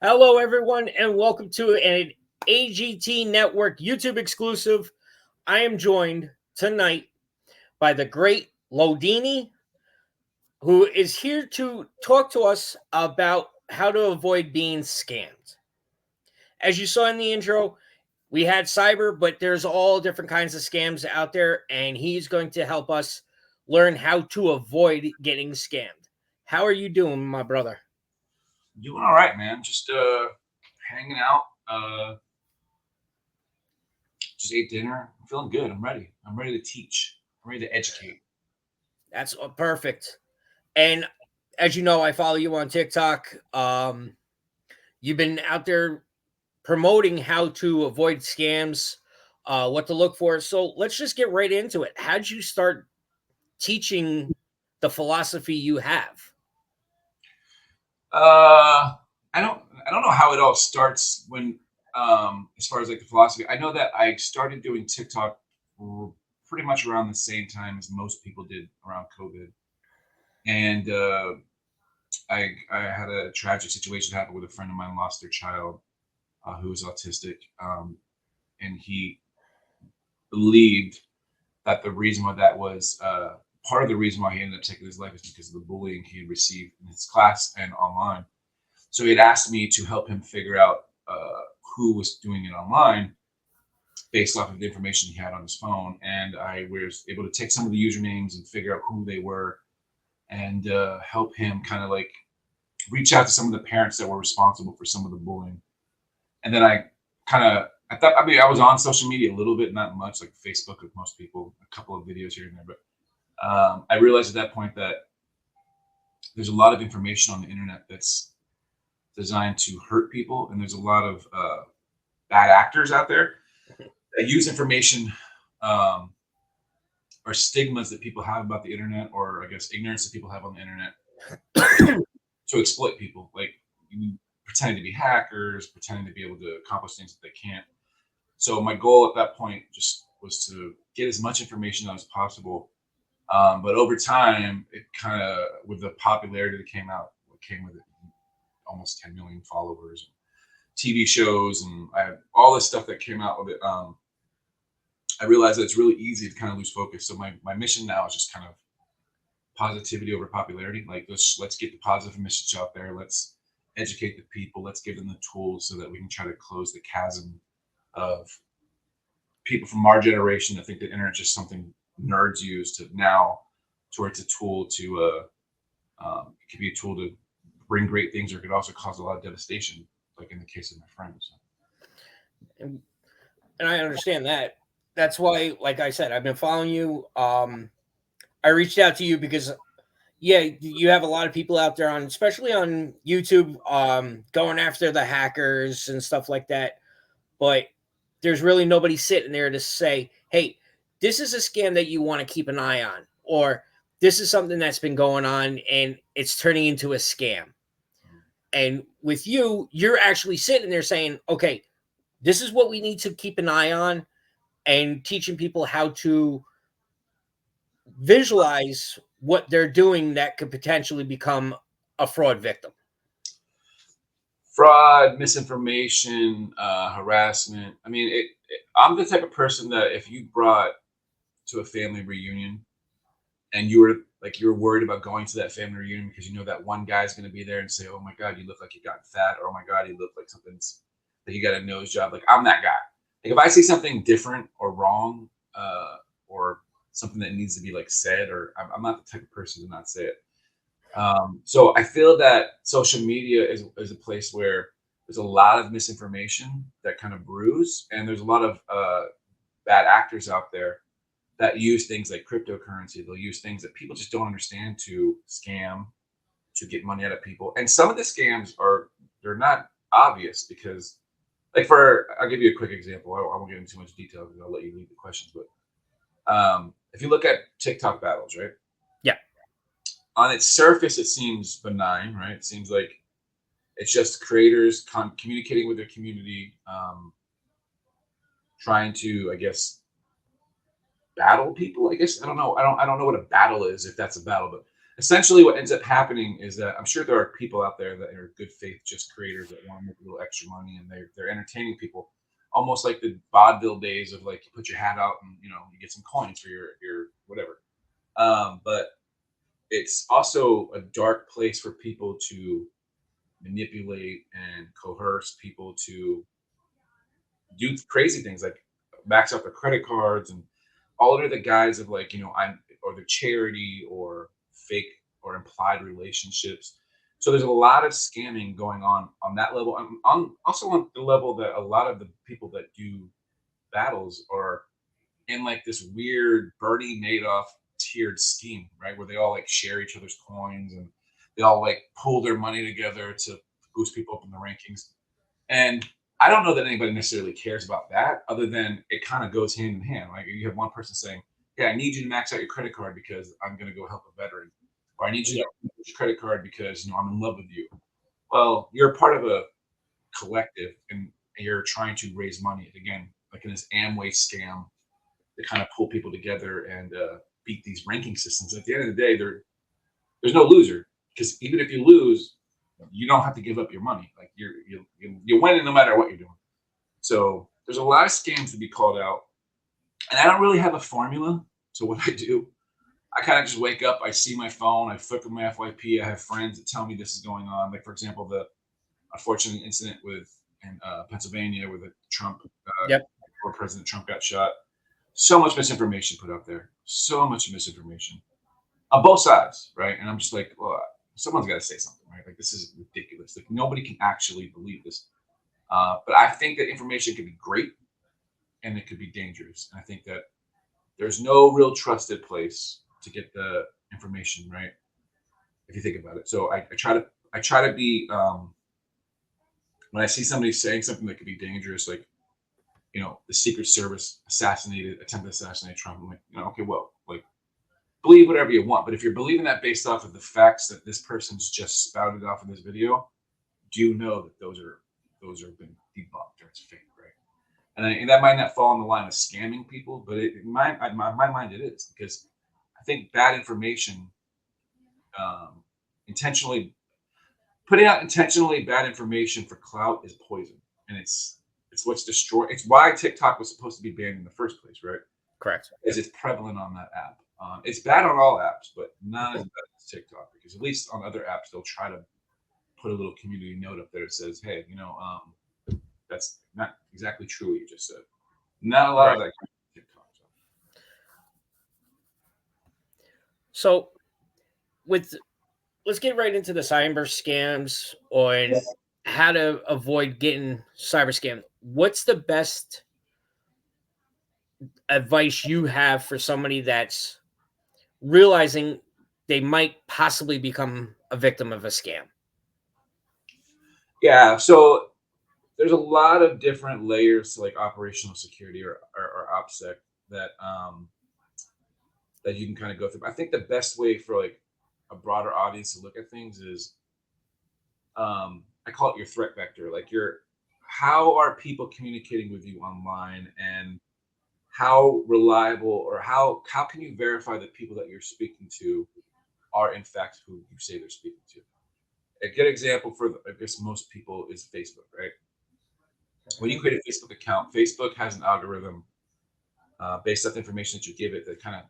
Hello, everyone, and welcome to an AGT Network YouTube exclusive. I am joined tonight by the Great LonDini, who is here to talk to us about how to avoid being scammed. As you saw in the intro, we had cyber, but there's all different kinds of scams out there, and he's going to help us learn how to avoid getting scammed. How are you doing, my brother? Doing all right, man. Just hanging out. Just ate dinner. I'm feeling good. I'm ready. I'm ready to teach. I'm ready to educate. That's perfect. And as you know, I follow you on TikTok. You've been out there promoting how to avoid scams, what to look for. So let's just get right into it. How did you start teaching the philosophy you have? I don't know how it all starts when as far as like the philosophy. I know that I started doing TikTok pretty much around the same time as most people did around COVID, and I had a tragic situation happen with a friend of mine lost their child who was autistic, and he believed that the reason why that was part of the reason why he ended up taking his life is because of the bullying he had received in his class and online. So he had asked me to help him figure out who was doing it online based off of the information he had on his phone. And I was able to take some of the usernames and figure out who they were and help him kind of like reach out to some of the parents that were responsible for some of the bullying. And then I thought, I mean, I was on social media a little bit, not much, like Facebook with most people, a couple of videos here and there. But I realized at that point that there's a lot of information on the internet that's designed to hurt people, and there's a lot of bad actors out there that use information or stigmas that people have about the internet, or I guess ignorance that people have on the internet to exploit people, like pretending to be hackers, pretending to be able to accomplish things that they can't. So my goal at that point just was to get as much information out as possible. But over time, it kind of, with the popularity that came with it, almost 10 million followers, TV shows, and I had all this stuff that came out with it. I realized that it's really easy to kind of lose focus. So my mission now is just kind of positivity over popularity. Like let's get the positive message out there. Let's educate the people. Let's give them the tools so that we can try to close the chasm of people from our generation that think the internet is just something nerds use to now to where it's a tool to it could be a tool to bring great things, or it could also cause a lot of devastation, like in the case of my friend. So. And I understand that. That's why, like I said, I've been following you. I reached out to you because yeah, you have a lot of people out there on, especially on YouTube, going after the hackers and stuff like that. But there's really nobody sitting there to say, hey, this is a scam that you want to keep an eye on, or this is something that's been going on and it's turning into a scam. And with you, you're actually sitting there saying, okay, this is what we need to keep an eye on, and teaching people how to visualize what they're doing that could potentially become a fraud victim. Fraud, misinformation, harassment. I mean, I'm the type of person that if you brought to a family reunion and you were worried about going to that family reunion because you know that one guy's going to be there and say, "Oh my God, you look like you got fat," or "Oh my God, you look like something's like you got a nose job." Like I'm that guy. Like if I see something different or wrong, or something that needs to be like said, or I'm not the type of person to not say it. So I feel that social media is a place where there's a lot of misinformation that kind of brews, and there's a lot of bad actors out there that use things like cryptocurrency. They'll use things that people just don't understand to scam, to get money out of people. And some of the scams they're not obvious because, like, I'll give you a quick example. I won't get into too much detail because I'll let you lead the questions. But if you look at TikTok battles, right? Yeah. On its surface, it seems benign, right? It seems like it's just creators communicating with their community, trying to, I guess, battle people. I guess I don't know. I don't know what a battle is, if that's a battle, but essentially what ends up happening is that I'm sure there are people out there that are good faith just creators that want to make a little extra money, and they're entertaining people, almost like the vaudeville days of like you put your hat out and you get some coins for your whatever. But it's also a dark place for people to manipulate and coerce people to do crazy things like max out their credit cards and all under the guise of like I'm or the charity or fake or implied relationships. So there's a lot of scamming going on that level. On also on the level that a lot of the people that do battles are in like this weird Bernie Madoff tiered scheme, right? Where they all like share each other's coins and they all like pool their money together to boost people up in the rankings. And I don't know that anybody necessarily cares about that, other than it kind of goes hand in hand. Like you have one person saying, "Yeah, I need you to max out your credit card because I'm going to go help a veteran," or "I need you Yeah. to use your credit card because I'm in love with you." Well, you're a part of a collective, and you're trying to raise money again, like in this Amway scam, to kind of pull people together and beat these ranking systems. At the end of the day, there's no loser because even if you lose, you don't have to give up your money. Like you're winning no matter what you're doing. So there's a lot of scams to be called out, and I don't really have a formula to what I do. I kind of just wake up, I see my phone, I flick on my FYP, I have friends that tell me this is going on. Like for example, the unfortunate incident with in Pennsylvania where the Trump, Yep. where President Trump got shot. So much misinformation put out there. So much misinformation on both sides, right? And I'm just like, well, someone's got to say something, right? Like this is ridiculous. Like nobody can actually believe this. But I think that information could be great and it could be dangerous. And I think that there's no real trusted place to get the information, right? If you think about it. So I try to be when I see somebody saying something that could be dangerous, like the Secret Service attempted to assassinate Trump. I'm like, okay, well, like believe whatever you want, but if you're believing that based off of the facts that this person's just spouted off in this video, do you know that those are been debunked or it's fake, right? And that might not fall on the line of scamming people, but in my mind it is because I think bad information, um, intentionally putting out intentionally bad information for clout is poison, and it's what's destroyed. It's why TikTok was supposed to be banned in the first place, right? Correct. Because it's prevalent on that app. It's bad on all apps, but not as bad as TikTok because at least on other apps they'll try to put a little community note up there that says, "Hey, that's not exactly true what you just said." Not a lot Right. of that comes from TikTok. So with let's get right into the cyber scams on how to avoid getting cyber scammed. What's the best advice you have for somebody that's realizing they might possibly become a victim of a scam? Yeah, so there's a lot of different layers to like operational security or OPSEC that that you can kind of go through. But I think the best way for like a broader audience to look at things is I call it your threat vector. Like your how are people communicating with you online and how reliable or how can you verify that people that you're speaking to are in fact who you say they're speaking to? A good example for I guess most people is Facebook, right? When you Mhm. create a Facebook account, Facebook has an algorithm based off the information that you give it that kind of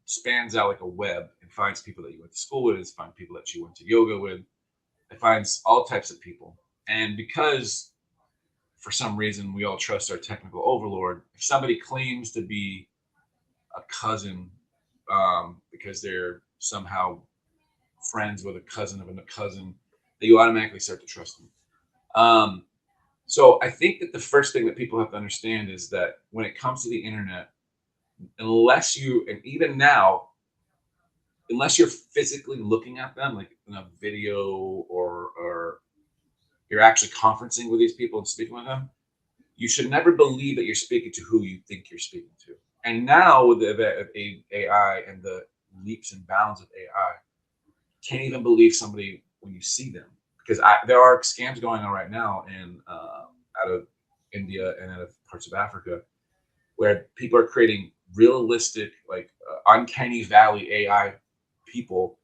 spans out like a web and finds people that you went to school with, it finds people that you went to yoga with, it finds all types of people. And because for some reason we all trust our technical overlord, if somebody claims to be a cousin because they're somehow friends with a cousin of a cousin, that you automatically start to trust them. Um, so I think that the first thing that people have to understand is that when it comes to the internet, unless you and even now unless you're physically looking at them like in a video or you're actually conferencing with these people and speaking with them, you should never believe that you're speaking to who you think you're speaking to. And now with the event of AI and the leaps and bounds of AI, you can't even believe somebody when you see them because there are scams going on right now in out of India and out of parts of Africa where people are creating realistic, like uncanny valley AI people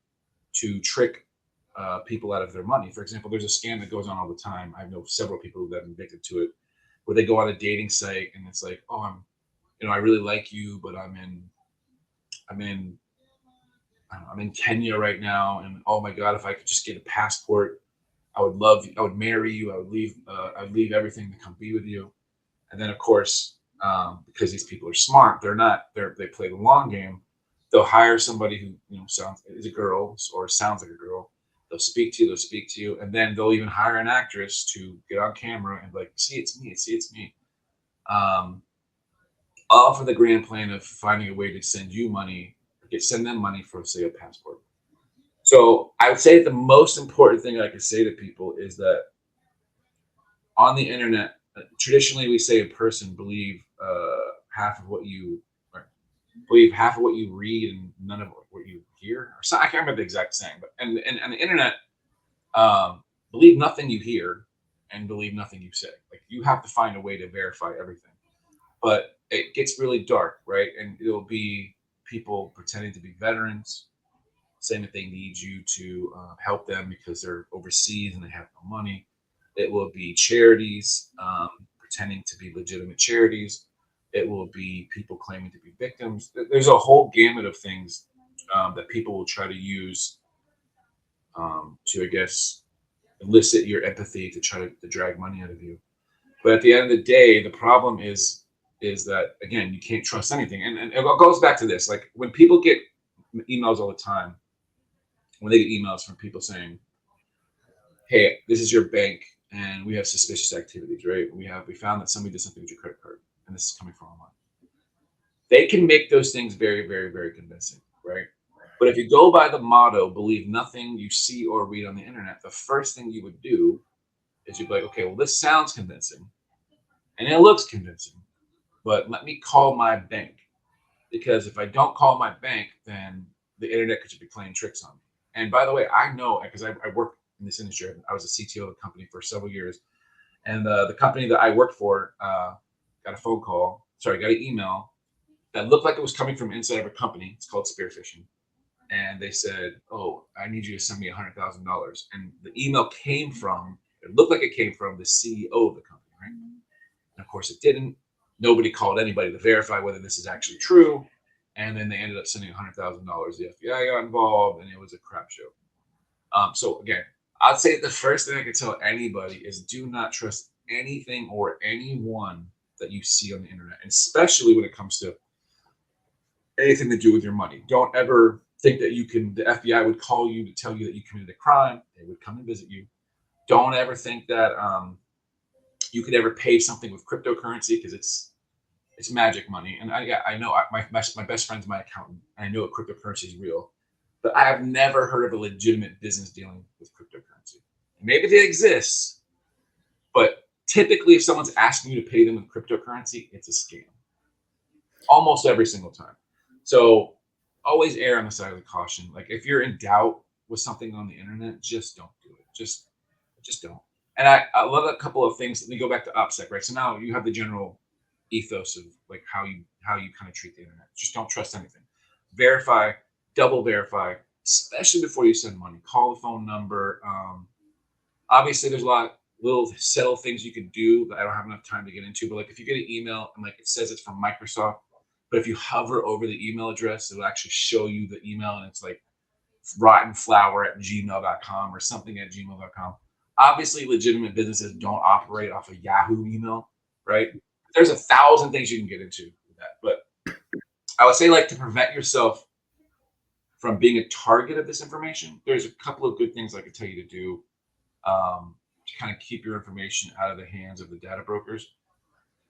to trick people out of their money. For example, there's a scam that goes on all the time. I know several people who have been addicted to it, where they go on a dating site and it's like, oh, I really like you, but I'm in I don't know, I'm in Kenya right now, and oh my God, if I could just get a passport, I would love you. I would marry you. I'd leave everything to come be with you. And then, of course, because these people are smart, they play the long game. They'll hire somebody who sounds is a girl or sounds like a girl. They'll speak to you, and then they'll even hire an actress to get on camera and like, see, it's me, see, it's me. Um, all for the grand plan of finding a way to send you money, send them money for, say, a passport. So I would say the most important thing I could say to people is that on the internet, traditionally we say a person half of what you or believe half of what you read and none of what you hear. Or so, I can't remember the exact saying, but and the internet, believe nothing you hear and believe nothing you say. Like you have to find a way to verify everything. But it gets really dark, right? And it'll be people pretending to be veterans, saying that they need you to help them because they're overseas and they have no money. It will be charities pretending to be legitimate charities. It will be people claiming to be victims. There's a whole gamut of things that people will try to use to, I guess, elicit your empathy to try to drag money out of you. But at the end of the day, the problem is that again, you can't trust anything. And it goes back to this. Like when people get emails all the time, when they get emails from people saying, hey, this is your bank and we have suspicious activities, right? We found that somebody did something with your credit card and this is coming from online. They can make those things very, very, very convincing, right? But if you go by the motto, believe nothing you see or read on the internet, the first thing you would do is you'd be like, okay, well, this sounds convincing and it looks convincing, but let me call my bank. Because if I don't call my bank, then the internet could just be playing tricks on me. And by the way, I know because I work in this industry. I was a CTO of a company for several years. And the company that I worked for got an email that looked like it was coming from inside of a company. It's called spearfishing. And they said, oh, I need you to send me $100,000. And the email it looked like it came from the CEO of the company, right? And of course it didn't. Nobody called anybody to verify whether this is actually true. And then they ended up sending $100,000. The FBI got involved and it was a crap show. So again, I'd say the first thing I could tell anybody is do not trust anything or anyone that you see on the internet, and especially when it comes to anything to do with your money. Don't ever think that the FBI would call you to tell you that you committed a crime. They would come and visit you. Don't ever think that you could ever pay something with cryptocurrency because it's magic money. And I know my best friend's my accountant. And I know that cryptocurrency is real, but I have never heard of a legitimate business dealing with cryptocurrency. Maybe they exist, but typically if someone's asking you to pay them with cryptocurrency, it's a scam. Almost every single time. So always err on the side of the caution. Like if you're in doubt with something on the internet, just don't do it. Just don't. And I love a couple of things. Let me go back to OPSEC, right? So now you have the general ethos of like how you kind of treat the internet. Just don't trust anything. Verify, double verify, especially before you send money. Call the phone number. Obviously, there's a lot of little subtle things you can do that I don't have enough time to get into. But like if you get an email and like it says it's from Microsoft, but if you hover over the email address, it'll actually show you the email and it's like rottenflower@gmail.com or something at gmail.com. Obviously, legitimate businesses don't operate off a Yahoo email, right? There's 1,000 things you can get into with that. But I would say, like, to prevent yourself from being a target of this information, there's a couple of good things I could tell you to do to kind of keep your information out of the hands of the data brokers.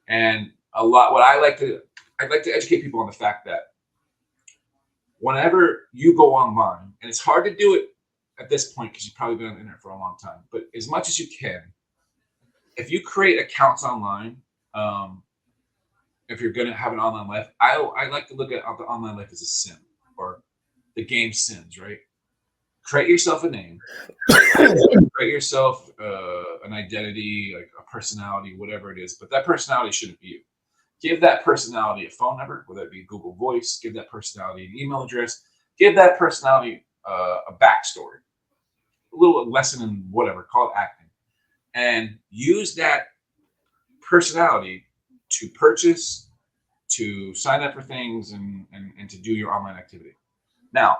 And I'd like to educate people on the fact that whenever you go online, and it's hard to do it at this point because you've probably been on the internet for a long time, but as much as you can, if you create accounts online, if you're going to have an online life, I like to look at the online life as a sim or the game Sims, right? Create yourself a name, create yourself an identity, like a personality, whatever it is, but that personality shouldn't be you. Give that personality a phone number, whether it be Google Voice, give that personality an email address, give that personality a backstory, a little lesson in whatever, call it acting, and use that personality to purchase, to sign up for things, and to do your online activity. Now,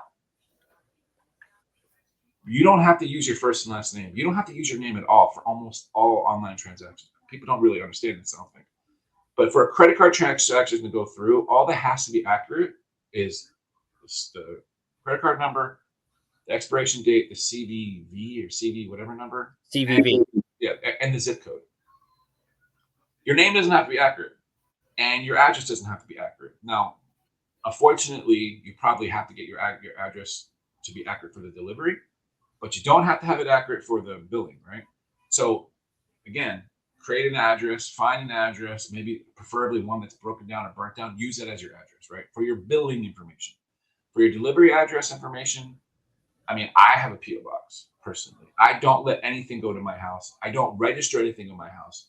you don't have to use your first and last name. You don't have to use your name at all for almost all online transactions. People don't really understand this, I don't think. But for a credit card transaction to go through, all that has to be accurate is the credit card number, the expiration date, the CVV or CV, whatever number. CVV. And the zip code. Your name doesn't have to be accurate, and your address doesn't have to be accurate. Now, unfortunately, you probably have to get your address to be accurate for the delivery, but you don't have to have it accurate for the billing, right? So, again, create an address, find an address, maybe preferably one that's broken down or burnt down. Use that as your address, right? For your billing information. For your delivery address information, I mean, I have a P.O. box personally. I don't let anything go to my house. I don't register anything in my house.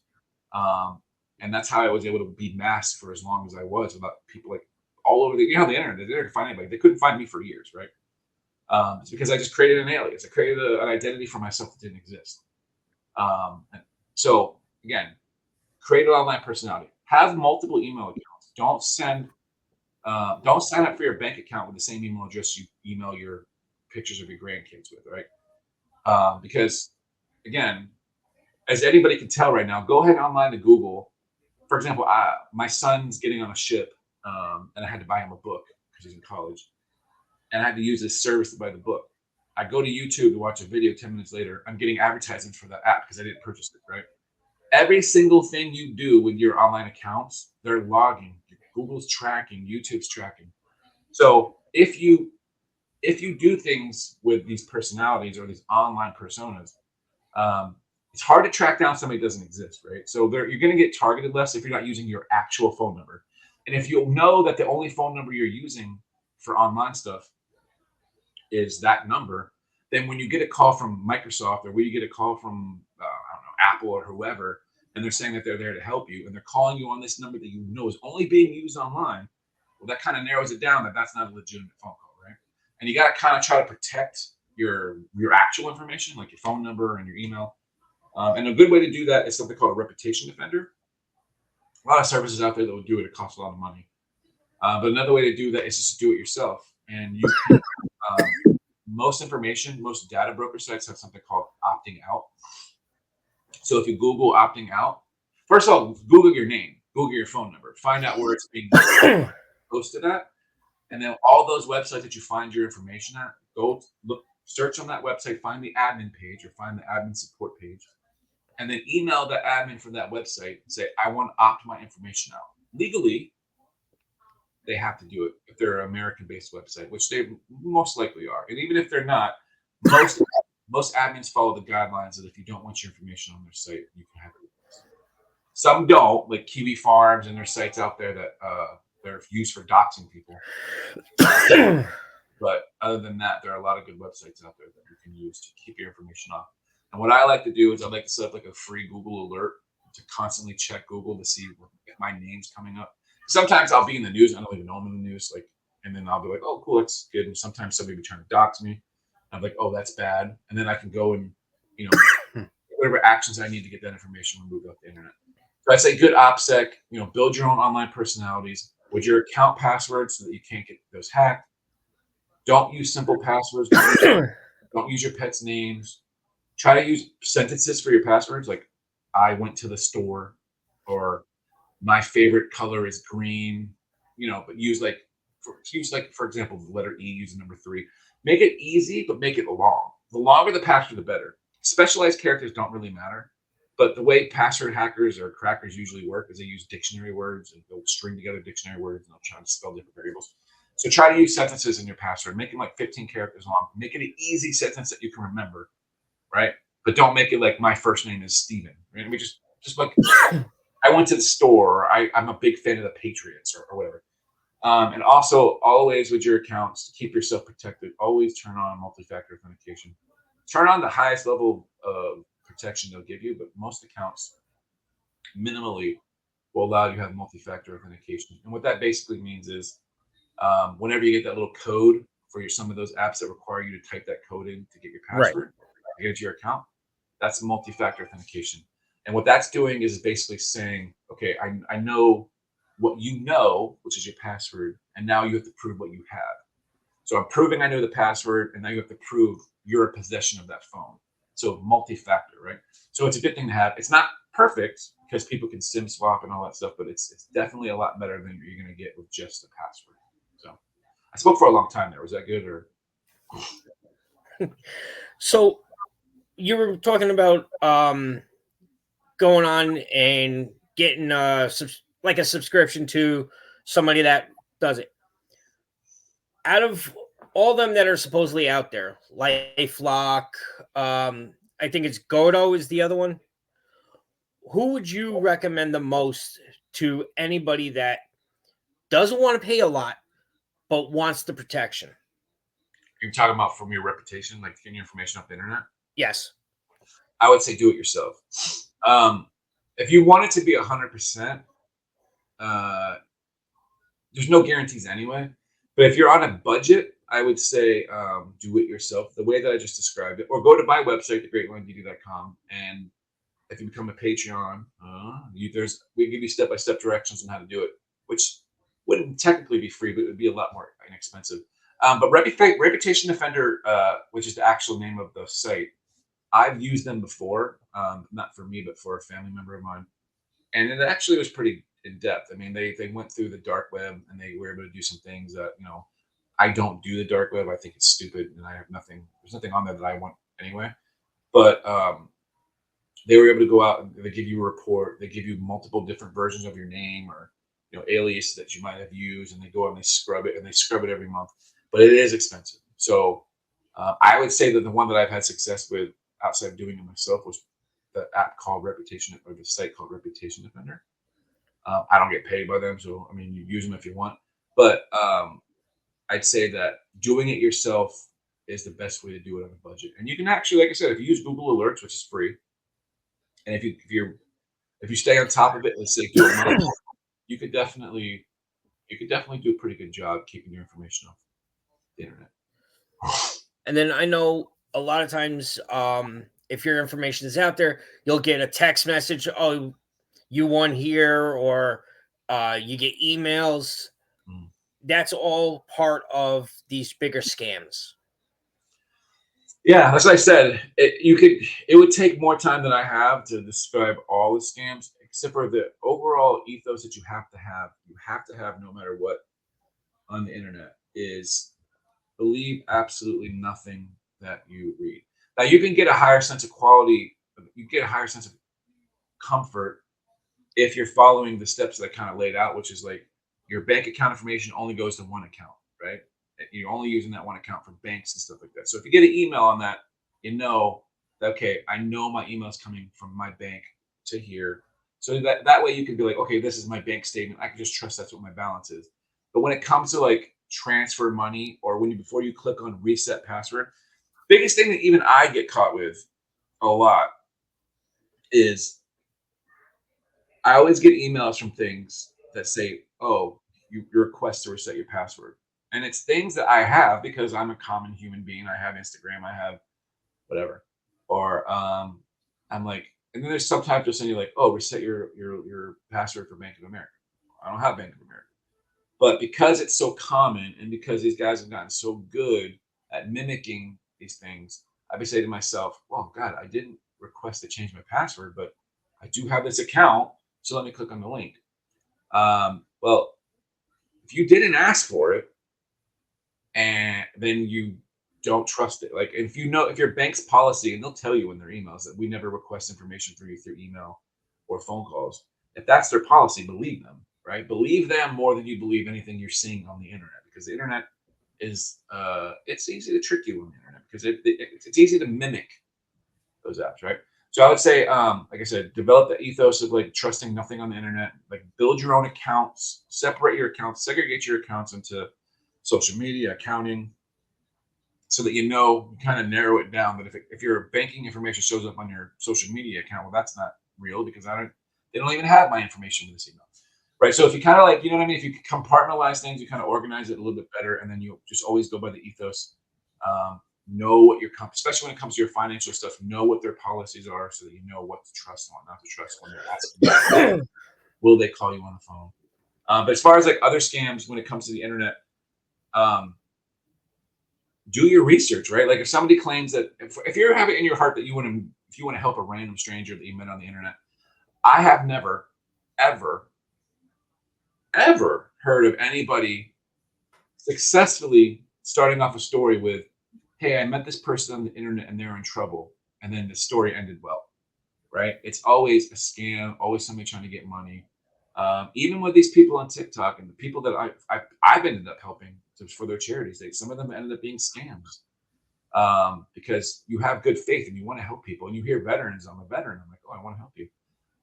And that's how I was able to be masked for as long as I was without people like all over the internet. They didn't find anybody. They couldn't find me for years, right? It's because I just created an alias. I created an identity for myself that didn't exist. So again, create an online personality. Have multiple email accounts. Don't sign up for your bank account with the same email address you email your pictures of your grandkids with, right? Because again, as anybody can tell right now, go ahead online to Google. For example, my son's getting on a ship, and I had to buy him a book because he's in college, and I had to use this service to buy the book. I go to YouTube to watch a video. 10 minutes later, I'm getting advertisements for that app because I didn't purchase it, right? Every single thing you do with your online accounts, they're logging. Google's tracking, YouTube's tracking. So if you do things with these personalities or these online personas, it's hard to track down somebody that doesn't exist, right? So you're going to get targeted less if you're not using your actual phone number. And if you'll know that the only phone number you're using for online stuff is that number, then when you get a call from Microsoft or when you get a call from, I don't know, Apple or whoever, and they're saying that they're there to help you and they're calling you on this number that you know is only being used online, well, that kind of narrows it down that that's not a legitimate phone call, right? And you got to kind of try to protect your actual information, like your phone number and your email. And a good way to do that is something called a reputation defender. A lot of services out there that will do it. It costs a lot of money. But another way to do that is just to do it yourself. And you can, most data broker sites have something called opting out. So if you Google opting out, first of all, Google your name, Google your phone number, find out where it's being posted at. And then all those websites that you find your information at, go look, search on that website, find the admin page or find the admin support page. And then email the admin for that website and say, I want to opt my information out. Legally, they have to do it if they're an American-based website, which they most likely are. And even if they're not, most admins follow the guidelines that if you don't want your information on their site, you can have it. Some don't, like Kiwi Farms and their sites out there that they're used for doxing people. But other than that, there are a lot of good websites out there that you can use to keep your information off. And what I like to do is I like to set up like a free Google alert to constantly check Google to see if my name's coming up. Sometimes I'll be in the news. I don't even know I'm in the news. And then I'll be like, oh, cool, that's good. And sometimes somebody will be trying to dox me. I'm like, oh, that's bad. And then I can go and, whatever actions I need to get that information removed off the internet. So I say good OPSEC, build your own online personalities with your account passwords so that you can't get those hacked. Don't use simple passwords. Don't use your pets' names. Try to use sentences for your passwords, like I went to the store or my favorite color is green, but use for example, the letter E, use the number 3. Make it easy, but make it long. The longer the password, the better. Specialized characters don't really matter, but the way password hackers or crackers usually work is they use dictionary words and they'll string together dictionary words and they'll try to spell different variables. So try to use sentences in your password. Make them like 15 characters long. Make it an easy sentence that you can remember, right? But don't make it like my first name is Steven. Right? I mean, just like I went to the store. Or I'm a big fan of the Patriots or whatever. And also, always with your accounts, to keep yourself protected, always turn on multi-factor authentication. Turn on the highest level of protection they'll give you, but most accounts minimally will allow you to have multi-factor authentication. And what that basically means is whenever you get that little code for some of those apps that require you to type that code in to get your Right. password, to get into your account. That's multi-factor authentication. And what that's doing is basically saying, okay, I know what you know, which is your password, and now you have to prove what you have. So I'm proving I know the password, and now you have to prove you're in possession of that phone. So multi-factor, right? So it's a good thing to have. It's not perfect because people can SIM swap and all that stuff, but it's definitely a lot better than you're going to get with just the password. So I spoke for a long time there. Was that good or? So you were talking about going on and getting like a subscription to somebody that does it. Out of all them that are supposedly out there, LifeLock, I think it's Godo is the other one. Who would you recommend the most to anybody that doesn't want to pay a lot but wants the protection? You're talking about from your reputation, like getting your information off the internet? Yes. I would say do it yourself. Um, if you want it to be 100%, uh, there's no guarantees anyway. But if you're on a budget, I would say do it yourself the way that I just described it, or go to my website, thegreatlondini.com, and if you become a Patreon, we give you step-by-step directions on how to do it, which wouldn't technically be free, but it would be a lot more inexpensive. But Reputation Defender, which is the actual name of the site, I've used them before, not for me, but for a family member of mine, and it actually was pretty in depth. I mean, they went through the dark web and they were able to do some things that I don't do the dark web. I think it's stupid, and I have nothing. There's nothing on there that I want anyway. But they were able to go out and they give you a report. They give you multiple different versions of your name or alias that you might have used, and they go out and they scrub it, and they scrub it every month. But it is expensive. So I would say that the one that I've had success with outside of doing it myself was the app called Reputation, or the site called Reputation Defender. I don't get paid by them, so I mean, you use them if you want. But I'd say that doing it yourself is the best way to do it on a budget. And you can actually, like I said, if you use Google Alerts, which is free, and if you stay on top of it, let's say do a month, you could definitely do a pretty good job keeping your information off the internet. And then I know a lot of times, if your information is out there, you'll get a text message, oh, you won here, or you get emails. Mm. That's all part of these bigger scams. Yeah, as I said, it would take more time than I have to describe all the scams, except for the overall ethos that you have to have. You have to have no matter what on the internet is believe absolutely nothing that you read. Now you can get a higher sense of quality, you get a higher sense of comfort if you're following the steps that I kind of laid out, which is like your bank account information only goes to one account, right? You're only using that one account for banks and stuff like that. So if you get an email on that, okay, I know my email is coming from my bank to here. So that way you can be like, okay, this is my bank statement. I can just trust that's what my balance is. But when it comes to like transfer money, or before you click on reset password, biggest thing that even I get caught with a lot is I always get emails from things that say, "Oh, your request to reset your password," and it's things that I have because I'm a common human being. I have Instagram, I have whatever, or I'm like, and then there's sometimes they'll send you like, "Oh, reset your password for Bank of America." I don't have Bank of America, but because it's so common, and because these guys have gotten so good at mimicking these things, I be saying to myself, "Well, God, I didn't request to change my password, but I do have this account, so let me click on the link." Well, if you didn't ask for it, and then you don't trust it, like if your bank's policy, and they'll tell you in their emails that we never request information from you through email or phone calls. If that's their policy, believe them, right? Believe them more than you believe anything you're seeing on the internet, because the internet is it's easy to trick you on the internet because it's easy to mimic those apps, right? So I would say, like I said, develop the ethos of like trusting nothing on the internet. Like build your own accounts, separate your accounts, segregate your accounts into social media, accounting, so that you kind of narrow it down. That if your banking information shows up on your social media account, well, that's not real because they don't even have my information in this email. right? So if you kind of like, you know what I mean? If you compartmentalize things, you kind of organize it a little bit better, and then you just always go by the ethos. Know what your especially when it comes to your financial stuff, know what their policies are so that you know what to trust and what not to trust when they're asking you. Will they call you on the phone? But as far as like other scams when it comes to the internet, um, do your research, right? Like if somebody claims that if you have it in your heart that if you want to help a random stranger that you met on the internet, I have never, ever, ever heard of anybody successfully starting off a story with, "Hey, I met this person on the internet and they're in trouble," and then the story ended well, right? It's always a scam, always somebody trying to get money. Even with these people on TikTok and the people that I've ended up helping for their charities, some of them ended up being scams because you have good faith and you want to help people. And you hear veterans, I'm a veteran. I'm like, oh, I want to help you.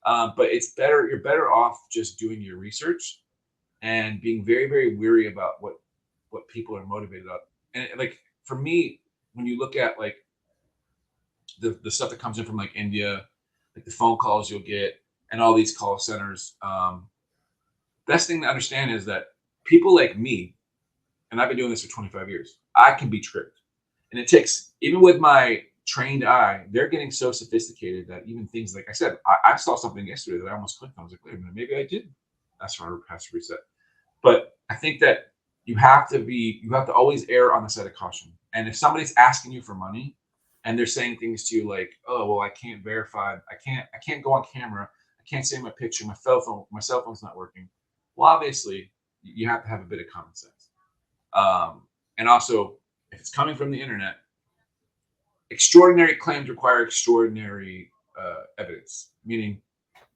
But it's better. You're better off just doing your research and being very, very weary about what people are motivated on. And like for me, when you look at like the stuff that comes in from like India, like the phone calls you'll get, and all these call centers. Best thing to understand is that people like me, and I've been doing this for 25 years, I can be tricked. And it takes, even with my trained eye, they're getting so sophisticated that even things like I said, I saw something yesterday that I almost clicked on. I was like, wait a minute, maybe I did. That's why I have to reset. But I think that you have to always err on the side of caution. And if somebody's asking you for money and they're saying things to you like, oh, well, I can't verify, I can't go on camera, I can't see my picture, my cell phone's not working. Well, obviously, you have to have a bit of common sense. And also, if it's coming from the internet, extraordinary claims require extraordinary evidence. Meaning,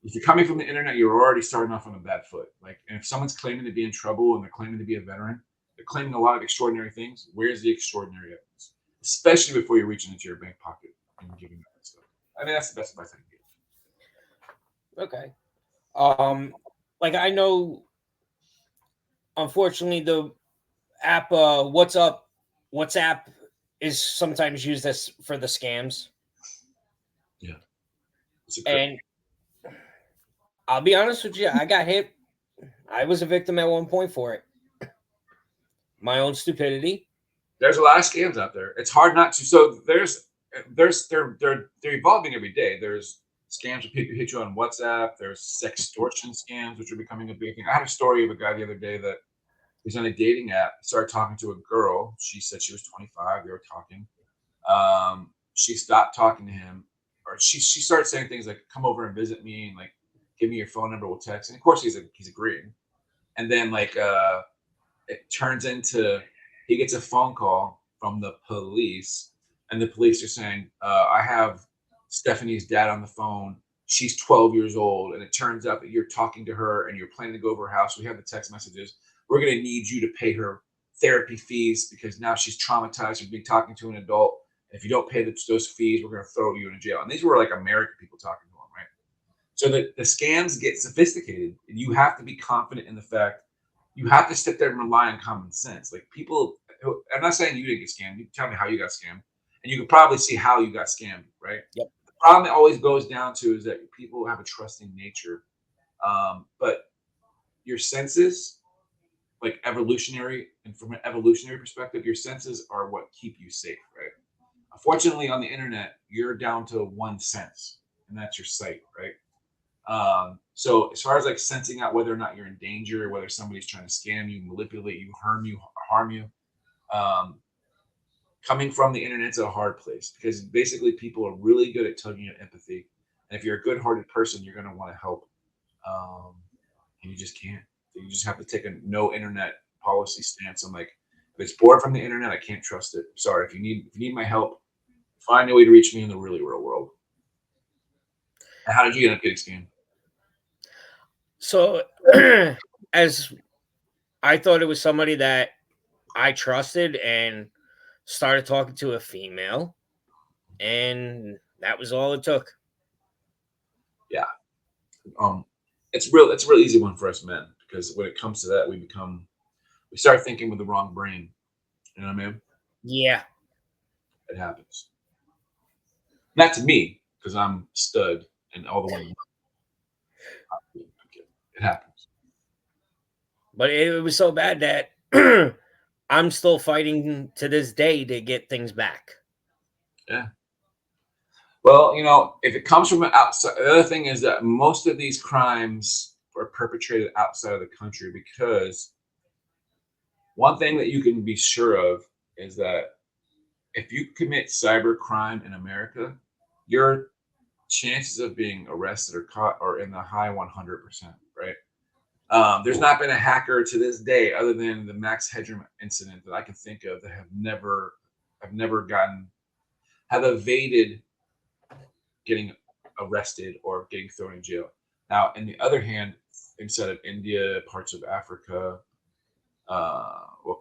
if you're coming from the internet, you're already starting off on a bad foot. Like, and if someone's claiming to be in trouble and they're claiming to be a veteran, they're claiming a lot of extraordinary things. Where's the extraordinary evidence? Especially before you're reaching into your bank pocket and giving that stuff. I mean, that's the best advice I can give. Okay. Like I know, unfortunately, the app WhatsApp is sometimes used as for the scams. Yeah. And I'll be honest with you, I got hit. I was a victim at one point for it. My own stupidity. There's a lot of scams out there. It's hard not to. So they're evolving every day. There's scams where people hit you on WhatsApp. There's sextortion scams, which are becoming a big thing. I had a story of a guy the other day that he's on a dating app. He started talking to a girl. She said she was 25. They were talking. She stopped talking to him, or she started saying things like, "Come over and visit me," and like, "Give me your phone number. We'll text." And of course, he's agreeing. And then like it turns into he gets a phone call from the police, and the police are saying, "I have Stephanie's dad on the phone. She's 12 years old, and it turns out that you're talking to her and you're planning to go over her house. We have the text messages. We're going to need you to pay her therapy fees because now she's traumatized from being talking to an adult. And if you don't pay those fees, we're going to throw you in jail." And these were like American people talking to him, right? So the scams get sophisticated, and you have to be confident in the fact you have to sit there and rely on common sense. Like people, I'm not saying you didn't get scammed. You can tell me how you got scammed, and you can probably see how you got scammed, right? Yep. The problem it always goes down to is that people have a trusting nature, but your senses, like evolutionary, and from an evolutionary perspective, your senses are what keep you safe, right? Unfortunately, on the internet, you're down to one sense, and that's your sight, right? So as far as like sensing out whether or not you're in danger, whether somebody's trying to scam you, manipulate you, harm you, um, coming from the internet's a hard place because basically people are really good at tugging at empathy. And if you're a good-hearted person, you're going to want to help. Um, and you just can't. So you just have to take a no internet policy stance. I'm like, if it's born from the internet, I can't trust it. Sorry, if you need my help, find a way to reach me in the really real world. And how did you end up getting scammed? So, as I thought it was somebody that I trusted and started talking to a female, and that was all it took. Yeah. Um, it's a real easy one for us men because when it comes to that, we start thinking with the wrong brain. You know what I mean? Yeah. It happens. Not to me because I'm stud and all the women. It happens. But it was so bad that I'm still fighting to this day to get things back. Yeah. Well, if it comes from outside, the other thing is that most of these crimes are perpetrated outside of the country because one thing that you can be sure of is that if you commit cyber crime in America, your chances of being arrested or caught are in the high 100%, right? There's not been a hacker to this day, other than the Max Headroom incident, that I can think of that have never have evaded getting arrested or getting thrown in jail. Now, in the other hand, inside of India, parts of Africa,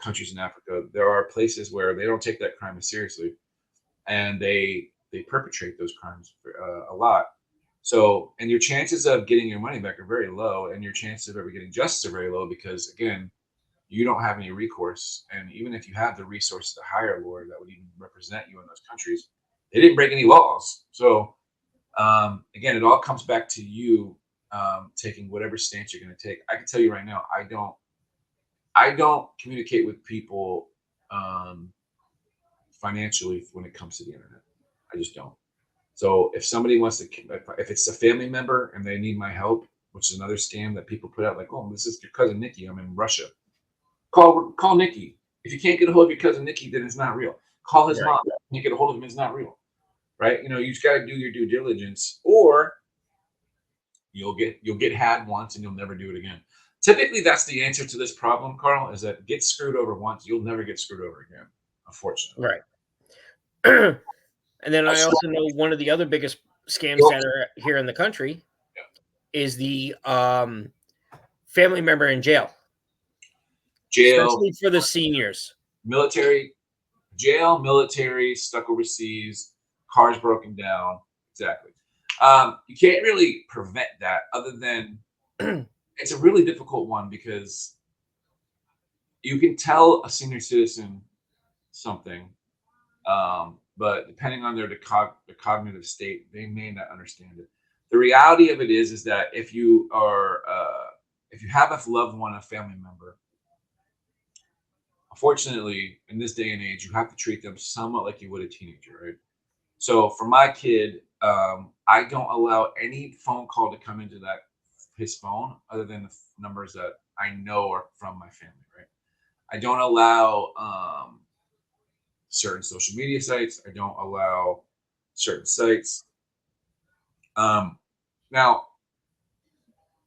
countries in Africa, there are places where they don't take that crime as seriously, and they perpetrate those crimes a lot. So, and your chances of getting your money back are very low, and your chances of ever getting justice are very low because, again, you don't have any recourse. And even if you have the resources to hire a lawyer that would even represent you in those countries, they didn't break any laws. So, again, it all comes back to you taking whatever stance you're going to take. I can tell you right now, I don't communicate with people financially when it comes to the internet. I just don't. So if somebody wants to, if it's a family member and they need my help, which is another scam that people put out, like, oh, this is your cousin Nikki, I'm in Russia. Call Nikki. If you can't get a hold of your cousin Nikki, then it's not real. Call his mom. If you can't get a hold of him, it's not real. Right? You just got to do your due diligence, or you'll get had once and you'll never do it again. Typically, that's the answer to this problem, Carl. Is that get screwed over once, you'll never get screwed over again. Unfortunately, Right. And then I also know one of the other biggest scams that are here in the country is the family member in jail, jail, especially for the seniors. military, jail, military, stuck overseas, cars broken down. Exactly. You can't really prevent that, other than it's a really difficult one because you can tell a senior citizen something, but depending on their cognitive state, they may not understand it. The reality of it is that if you have a loved one, a family member, unfortunately, in this day and age, you have to treat them somewhat like you would a teenager, right? So for my kid, I don't allow any phone call to come into his phone other than the numbers that I know are from my family, right? I don't allow certain social media sites. I don't allow certain sites. Now,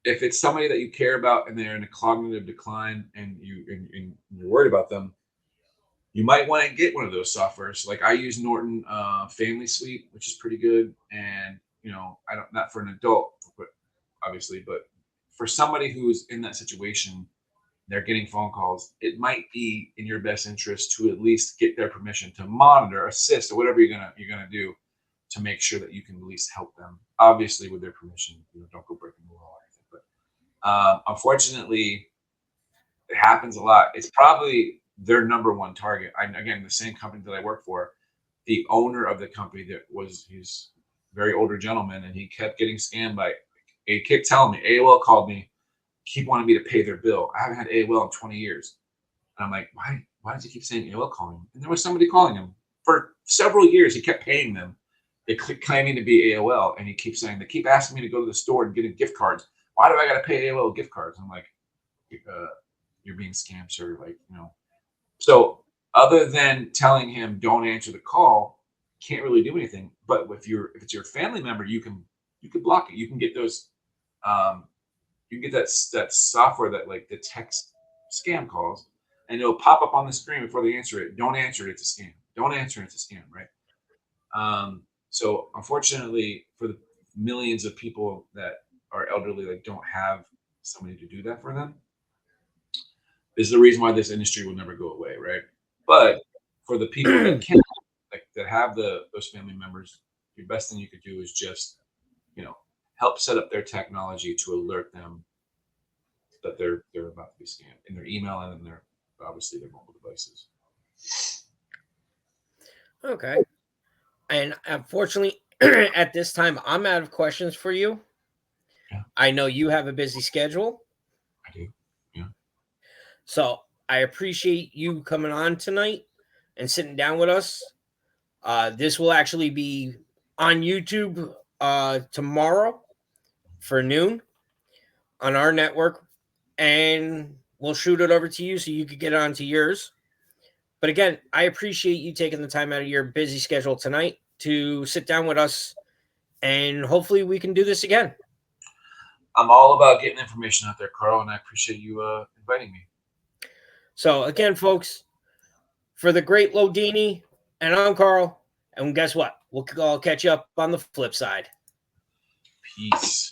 if it's somebody that you care about and they're in a cognitive decline and you're worried about them, you might want to get one of those softwares. Like I use Norton Family Suite, which is pretty good. And I don't, not for an adult, but obviously, but for somebody who's in that situation, they're getting phone calls, it might be in your best interest to at least get their permission to monitor, assist, or whatever you're gonna do to make sure that you can at least help them. Obviously, with their permission, don't go breaking the law or anything. But unfortunately, it happens a lot. It's probably their number one target. Again, the same company that I work for, the owner of the company he's a very older gentleman, and he kept getting scammed by. He kept telling me AOL called me, keep wanting me to pay their bill. I haven't had AOL in 20 years. And I'm like, why does he keep saying AOL calling him? And there was somebody calling him for several years. He kept paying them. They kept claiming to be AOL. And he keeps saying, they keep asking me to go to the store and get gift cards. Why do I got to pay AOL gift cards? I'm like, you're being scammed, sir. So other than telling him don't answer the call, can't really do anything. But if it's your family member, you can block it. You can get those you get that software that like detects scam calls, and it'll pop up on the screen before they answer it. Don't answer it, it's a scam. Don't answer it, it's a scam, right? So unfortunately, for the millions of people that are elderly that don't have somebody to do that for them, this is the reason why this industry will never go away, right? But for the people that can, that have those family members, the best thing you could do is just help set up their technology to alert them that they're about to be scammed in their email and in their obviously their mobile devices. Okay. And unfortunately, at this time, I'm out of questions for you. Yeah, I know you have a busy schedule. I do. Yeah. So I appreciate you coming on tonight and sitting down with us. This will actually be on YouTube tomorrow for noon on our network, and we'll shoot it over to you so you could get onto yours. But again, I appreciate you taking the time out of your busy schedule tonight to sit down with us, and hopefully we can do this again. I'm all about getting information out there, Carl, and I appreciate you inviting me. So again, folks, for the Great LonDini, and I'm Carl, and guess what? We'll all catch you up on the flip side. Peace.